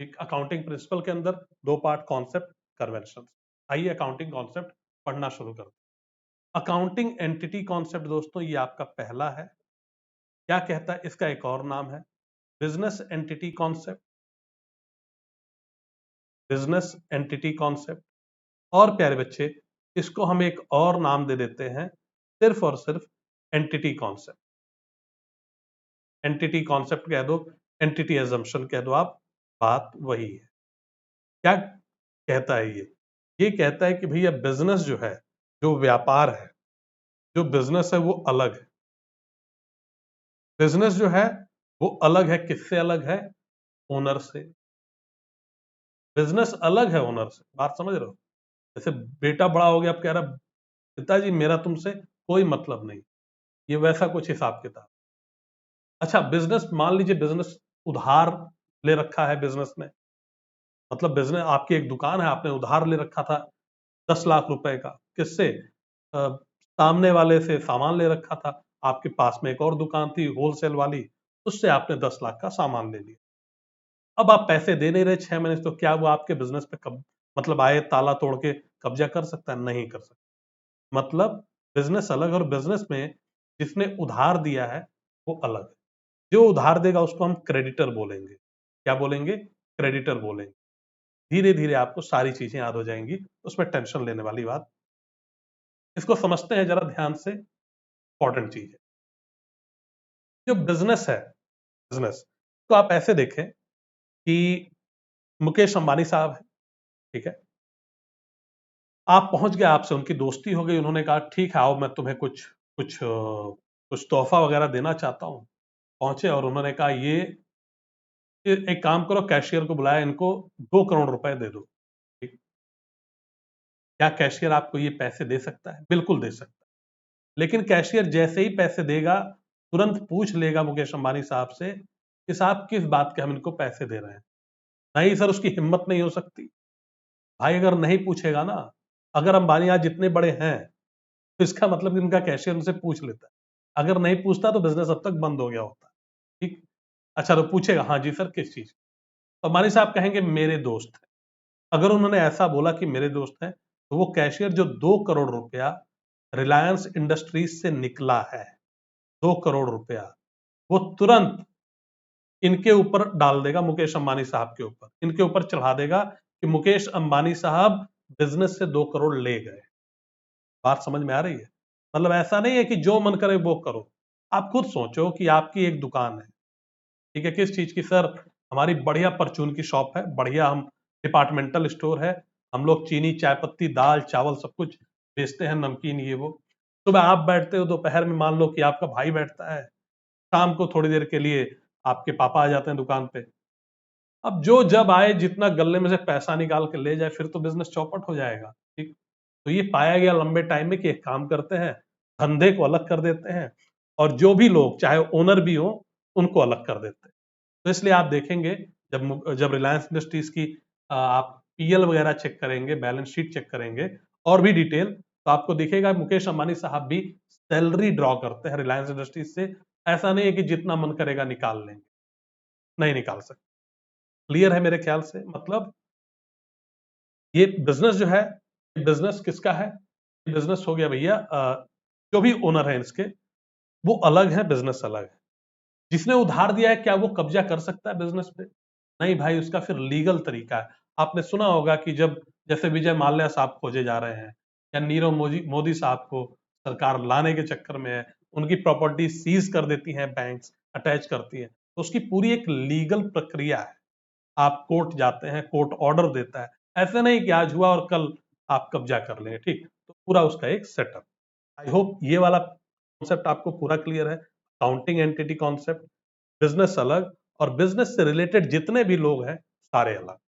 ठीक, accounting principle के अंदर दो पार्ट, कॉन्सेप्ट, कन्वेंशन। आइए अकाउंटिंग कॉन्सेप्ट पढ़ना शुरू करते हैं। अकाउंटिंग एंटिटी कॉन्सेप्ट दोस्तों ये आपका पहला है। क्या कहता है, इसका एक और नाम है business entity concept, business entity concept. और प्यारे बच्चे, इसको हम एक और नाम दे देते हैं, सिर्फ और सिर्फ एंटिटी कॉन्सेप्ट। एंटिटी कॉन्सेप्ट कह दो, एंटिटी एजम्पशन कह दो आप, बात वही है। क्या कहता है ये कहता है कि भैया बिजनेस जो है, जो व्यापार है, जो बिजनेस है वो अलग है। बिजनेस जो है वो अलग है, किससे अलग है? ओनर से। बिजनेस अलग है ओनर से, बात समझ रहे हो? जैसे बेटा बड़ा हो गया, अब कह रहा पिताजी मेरा तुमसे कोई मतलब नहीं, ये वैसा कुछ हिसाब किताब। अच्छा, बिजनेस मान लीजिए बिजनेस उधार ले रखा है बिजनेस में, मतलब बिजनेस आपकी एक दुकान है, आपने उधार ले रखा था 10 लाख रुपए का, किससे? सामने वाले से सामान ले रखा था, आपके पास में एक और दुकान थी होलसेल वाली, उससे आपने 10 लाख का सामान ले लिया। अब आप पैसे दे नहीं रहे 6 महीने से, तो क्या वो आपके बिजनेस पे मतलब आए ताला तोड़ के कब्जा कर सकता है? नहीं कर सकता। मतलब बिजनेस अलग, और बिजनेस में जिसने उधार दिया है वो अलग है। जो उधार देगा उसको हम क्रेडिटर बोलेंगे। क्या बोलेंगे? क्रेडिटर बोलेंगे। धीरे धीरे आपको सारी चीजें याद हो जाएंगी, उसमें टेंशन लेने वाली बात। इसको समझते हैं जरा ध्यान से, इंपॉर्टेंट चीज है। जो बिजनेस है, बिजनेस तो आप ऐसे देखें कि मुकेश अंबानी साहब है, ठीक है, आप पहुंच गए, आपसे उनकी दोस्ती हो गई, उन्होंने कहा ठीक है आओ मैं तुम्हें कुछ तोहफा वगैरह देना चाहता हूं। पहुंचे और उन्होंने कहा ये एक काम करो, कैशियर को बुलाया, इनको 2 करोड़ रुपए दे दो। ठीक, क्या कैशियर आपको ये पैसे दे सकता है? बिल्कुल दे सकता है। लेकिन कैशियर जैसे ही पैसे देगा, तुरंत पूछ लेगा मुकेश अंबानी साहब से कि साहब किस बात के हम इनको पैसे दे रहे हैं। नहीं सर, उसकी हिम्मत नहीं हो सकती। भाई अगर नहीं पूछेगा ना, अगर अंबानी आज जितने बड़े हैं, तो इसका मतलब इनका कैशियर उनसे पूछ लेता है। अगर नहीं पूछता तो बिजनेस अब तक बंद हो गया होता। ठीक, अच्छा तो पूछेगा, हाँ जी सर किस चीज? तो अंबानी साहब कहेंगे मेरे दोस्त हैं। अगर उन्होंने ऐसा बोला कि मेरे दोस्त हैं, तो वो कैशियर जो 2 करोड़ रुपया रिलायंस इंडस्ट्रीज से निकला है, 2 करोड़ रुपया, वो तुरंत इनके ऊपर डाल देगा, मुकेश अंबानी साहब के ऊपर, इनके ऊपर चढ़ा देगा कि मुकेश अंबानी साहब बिजनेस से 2 करोड़ ले गए। बात समझ में आ रही है? मतलब ऐसा नहीं है कि जो मन करे वो करो। आप खुद सोचो कि आपकी एक दुकान है, ठीक है, किस चीज की? सर हमारी बढ़िया परचून की शॉप है, बढ़िया हम डिपार्टमेंटल स्टोर है, हम लोग चीनी चाय पत्ती दाल चावल सब कुछ बेचते हैं, नमकीन ये वो। सुबह आप बैठते हो, दोपहर में मान लो कि आपका भाई बैठता है, शाम को थोड़ी देर के लिए आपके पापा आ जाते हैं दुकान पे। अब जो जब आए, जितना गल्ले में से पैसा निकाल के ले जाए, फिर तो बिजनेस चौपट हो जाएगा। ठीक, तो ये पाया गया लंबे टाइम में कि एक काम करते हैं, धंधे को अलग कर देते हैं, और जो भी लोग चाहे ओनर भी हो उनको अलग कर देते हैं। तो इसलिए आप देखेंगे, जब जब रिलायंस इंडस्ट्रीज की आप पीएल वगैरह चेक करेंगे, बैलेंस शीट चेक करेंगे और भी डिटेल, तो आपको दिखेगा मुकेश अंबानी साहब भी सैलरी ड्रॉ करते हैं रिलायंस इंडस्ट्रीज से। ऐसा नहीं है कि जितना मन करेगा निकाल लेंगे, नहीं निकाल सकते। क्लियर है मेरे ख्याल से? मतलब ये बिजनेस जो है, बिजनेस किसका है? बिजनेस हो गया भैया जो भी ओनर है इसके, वो अलग है, बिजनेस अलग है। जिसने उधार दिया है, क्या वो कब्जा कर सकता है बिजनेस पे? नहीं भाई, उसका फिर लीगल तरीका है। आपने सुना होगा कि जब जैसे विजय माल्या साहब खोजे जा रहे हैं, या नीरव मोदी मोदी साहब को सरकार लाने के चक्कर में है, उनकी प्रॉपर्टी सीज कर देती हैं, बैंक्स अटैच करती हैं, तो उसकी पूरी एक लीगल प्रक्रिया है। आप कोर्ट जाते हैं, कोर्ट ऑर्डर देता है, ऐसे नहीं कि आज हुआ और कल आप कब्जा कर लेंगे। ठीक, तो पूरा उसका एक सेटअप। आई होप ये वाला कॉन्सेप्ट आपको पूरा क्लियर है। काउंटिंग एंटिटी कॉन्सेप्ट, बिजनेस अलग, और बिजनेस से रिलेटेड जितने भी लोग हैं सारे अलग।